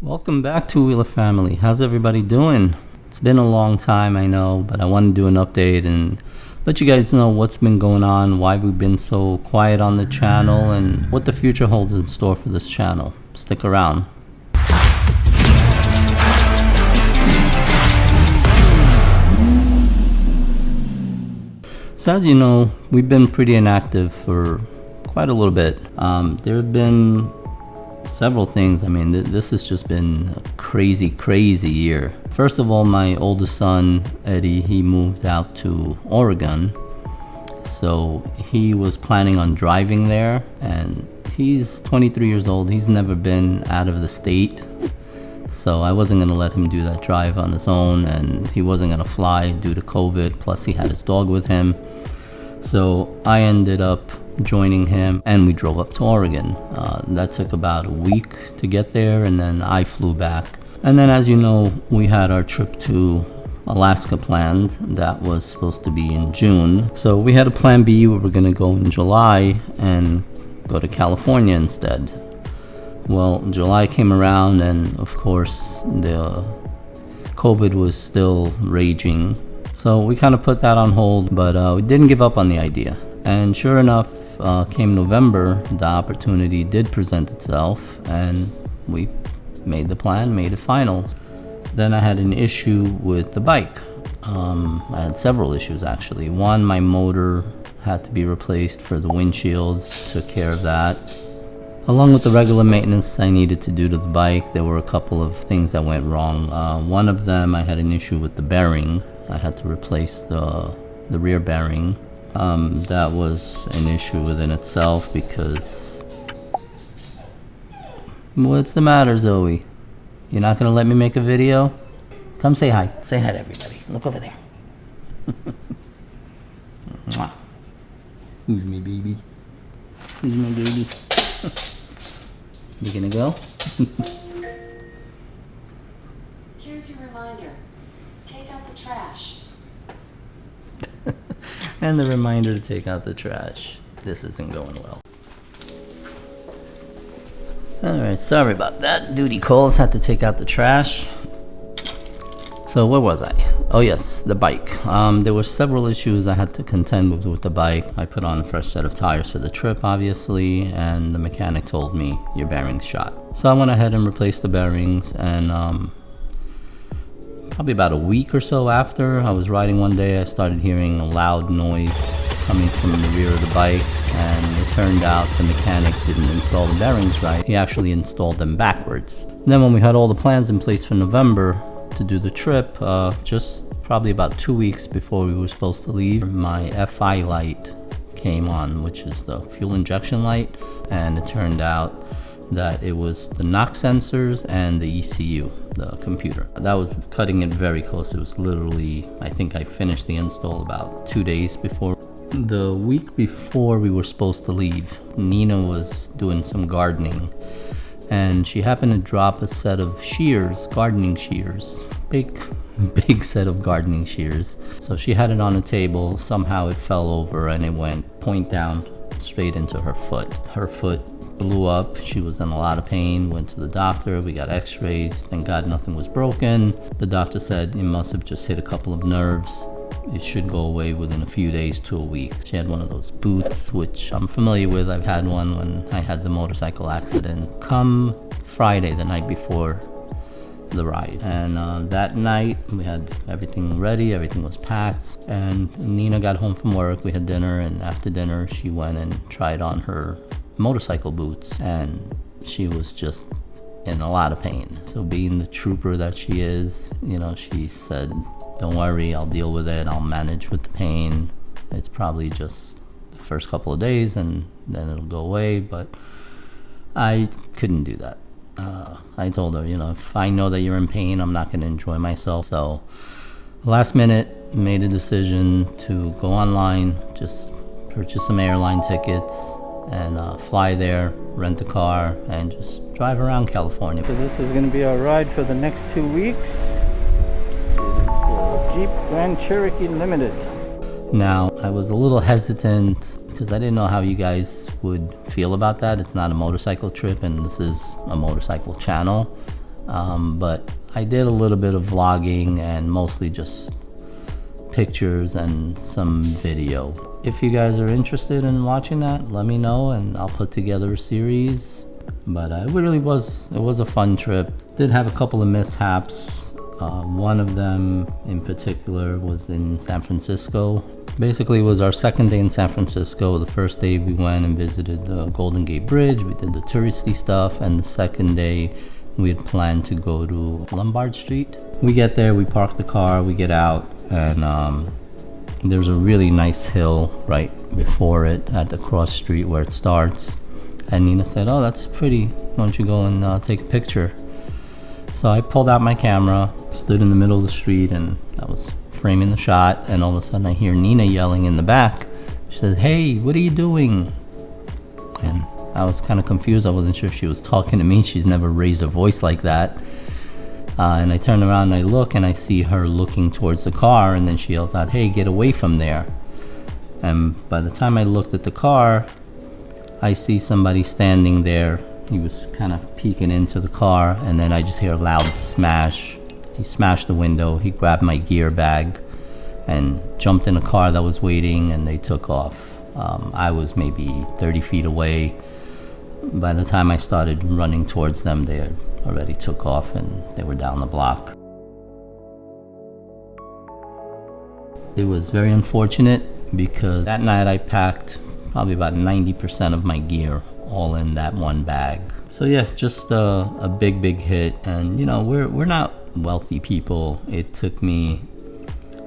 Welcome back to Wheeler Family. How's everybody doing? It's been a long time, I know, but I want to do an update and let you guys know what's been going on, why we've been so quiet on the channel, and what the future holds in store for this channel. Stick around. So as you know, we've been pretty inactive for quite a little bit. There have been several things. I mean, this has just been a crazy year. First of all, my oldest son, Eddie, he moved out to Oregon. So he was planning on driving there, and he's 23 years old. He's never been out of the state. So I wasn't gonna let him do that drive on his own, and he wasn't gonna fly due to COVID. Plus he had his dog with him. So I ended up joining him and we drove up to Oregon. That took about a week to get there, and then I flew back. And then, as you know, we had our trip to Alaska planned. That was supposed to be in June. So we had a plan B. We were gonna go in July and go to California instead. Well, July came around and of course the COVID was still raging. So we kind of put that on hold, but we didn't give up on the idea. And sure enough, came November, the opportunity did present itself and we made the plan, made it final. Then I had an issue with the bike. I had several issues actually. One, my motor had to be replaced for the windshield, took care of that. Along with the regular maintenance I needed to do to the bike, there were a couple of things that went wrong. One of them, I had an issue with the bearing. I had to replace the rear bearing. That was an issue within itself because... What's the matter, Zoe? You're not gonna let me make a video? Come say hi. Say hi to everybody. Look over there. Mwah. Who's my baby? Who's my baby? You gonna go? Here's your reminder. Take out the trash. And the reminder to take out the trash. This isn't going well. Alright, sorry about that. Duty calls, had to take out the trash. So where was I? Oh yes, the bike. There were several issues I had to contend with the bike. I put on a fresh set of tires for the trip, obviously, and the mechanic told me, your bearing's shot. So I went ahead and replaced the bearings, and probably about a week or so after, I was riding one day, I started hearing a loud noise coming from the rear of the bike, and it turned out the mechanic didn't install the bearings right. He actually installed them backwards. And then when we had all the plans in place for November to do the trip, just probably about 2 weeks before we were supposed to leave, my FI light came on, which is the fuel injection light, and it turned out that it was the NOx sensors and the ECU, the computer. That was cutting it very close. It was literally, I think I finished the install about 2 days before. The week before we were supposed to leave, Nina was doing some gardening, and she happened to drop a set of shears, gardening shears, big set of gardening shears. So she had it on a table, somehow it fell over and it went point down straight into her foot. Her foot blew up, she was in a lot of pain, went to the doctor, we got x-rays, thank God nothing was broken. The doctor said it must have just hit a couple of nerves. It should go away within a few days to a week. She had one of those boots, which I'm familiar with. I've had one when I had the motorcycle accident. Come Friday, the night before the ride. And that night, we had everything ready, everything was packed. And Nina got home from work, we had dinner, and after dinner, she went and tried on her motorcycle boots. And she was just in a lot of pain. So being the trooper that she is, you know, she said, don't worry, I'll deal with it, I'll manage with the pain. It's probably just the first couple of days and then it'll go away, but I couldn't do that. I told her, you know, if I know that you're in pain, I'm not gonna enjoy myself. So last minute, made a decision to go online, just purchase some airline tickets and fly there, rent a car, and just drive around California. So this is gonna be our ride for the next 2 weeks. Jeep Grand Cherokee Limited. Now, I was a little hesitant because I didn't know how you guys would feel about that. It's not a motorcycle trip and this is a motorcycle channel. but I did a little bit of vlogging and mostly just pictures and some video. If you guys are interested in watching that, let me know and I'll put together a series. But it was a fun trip. Did have a couple of mishaps. One of them in particular was in San Francisco. Basically, it was our second day in San Francisco. The first day we went and visited the Golden Gate Bridge. We did the touristy stuff. And the second day we had planned to go to Lombard Street. We get there, we park the car, we get out, and there's a really nice hill right before it at the cross street where it starts. And Nina said, "Oh, that's pretty. Why don't you go and take a picture?" So I pulled out my camera, stood in the middle of the street, and I was framing the shot. And all of a sudden I hear Nina yelling in the back. She said, "Hey, what are you doing?" And I was kind of confused. I wasn't sure if she was talking to me. She's never raised her voice like that. And I turn around and I look and I see her looking towards the car, and then she yells out, "Hey, get away from there." And by the time I looked at the car, I see somebody standing there. He was kind of peeking into the car, and then I just hear a loud smash. He smashed the window, he grabbed my gear bag and jumped in a car that was waiting, and they took off. I was maybe 30 feet away. By the time I started running towards them, they had already took off and they were down the block. It was very unfortunate because that night I packed probably about 90% of my gear all in that one bag. So yeah, just a big hit. And you know, we're not wealthy people. It took me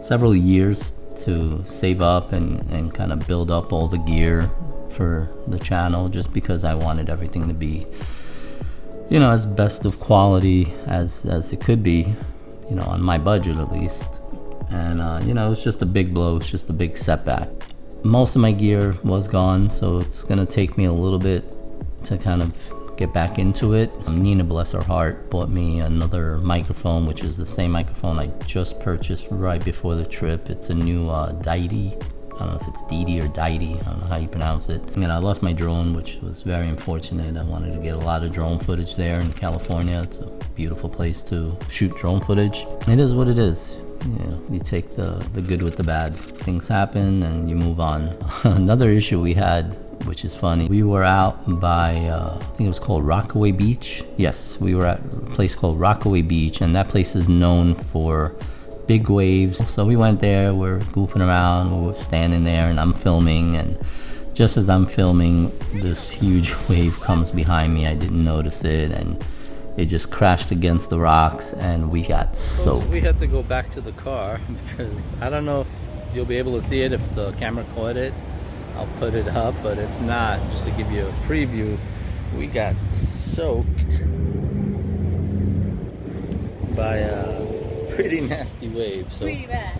several years to save up and kind of build up all the gear for the channel, just because I wanted everything to be, you know, as best of quality as it could be, you know, on my budget at least. And you know, it's just a big blow. It's just a big setback. Most of my gear was gone, so it's gonna take me a little bit to kind of get back into it. Nina, bless her heart, bought me another microphone, which is the same microphone I just purchased right before the trip. It's a new Deity. I don't know if it's Deity or Deity. I don't know how you pronounce it. And I lost my drone, which was very unfortunate. I wanted to get a lot of drone footage there in California. It's a beautiful place to shoot drone footage. It is what it is. You know, you take the good with the bad. Things happen and you move on. Another issue we had, which is funny, we were out by, I think it was called Rockaway Beach. Yes, we were at a place called Rockaway Beach, and that place is known for big waves. So we went there, we're goofing around, we were standing there, and I'm filming, and just as I'm filming, this huge wave comes behind me. I didn't notice it, and it just crashed against the rocks, and we got soaked. We had to go back to the car because I don't know if you'll be able to see it if the camera caught it. I'll put it up, but if not, just to give you a preview, we got soaked by a pretty nasty wave. So pretty bad.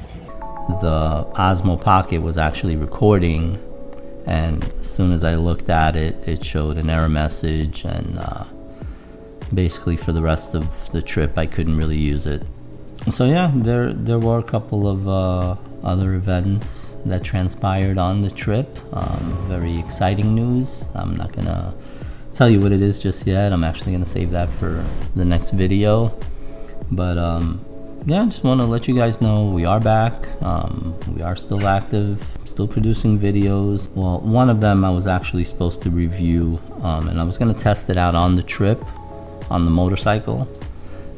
The Osmo Pocket was actually recording, and as soon as I looked at it, it showed an error message, and basically for the rest of the trip I couldn't really use it. So yeah, there were a couple of other events that transpired on the trip. Very exciting news. I'm not gonna tell you what it is just yet. I'm actually gonna save that for the next video. But yeah, I just want to let you guys know we are back. We are still active, still producing videos. Well, one of them I was actually supposed to review, and I was gonna test it out on the trip on the motorcycle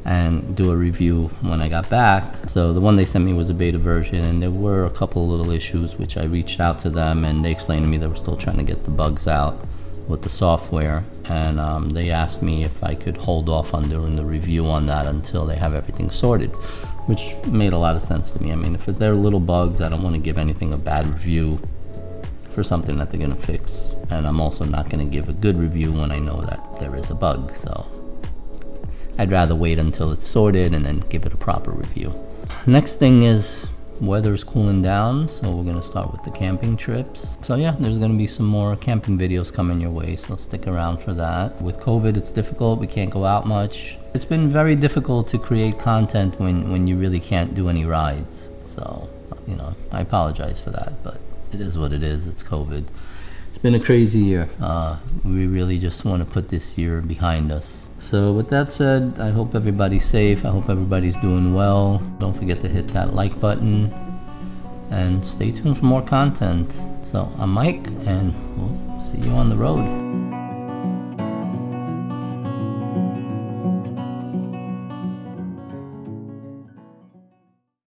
and do a review when I got back. So the one they sent me was a beta version, and there were a couple of little issues which I reached out to them, and they explained to me they were still trying to get the bugs out with the software, and they asked me if I could hold off on doing the review on that until they have everything sorted, which made a lot of sense to me. I mean, if they're little bugs, I don't want to give anything a bad review for something that they're gonna fix, and I'm also not gonna give a good review when I know that there is a bug. So I'd rather wait until it's sorted and then give it a proper review. Next thing is weather's cooling down, so we're gonna start with the camping trips. So yeah, there's gonna be some more camping videos coming your way, so stick around for that. With COVID, it's difficult. We can't go out much. It's been very difficult to create content when you really can't do any rides. So, you know, I apologize for that, but it is what it is. It's COVID. It's been a crazy year. We really just want to put this year behind us. So with that said, I hope everybody's safe. I hope everybody's doing well. Don't forget to hit that like button and stay tuned for more content. So I'm Mike, and we'll see you on the road.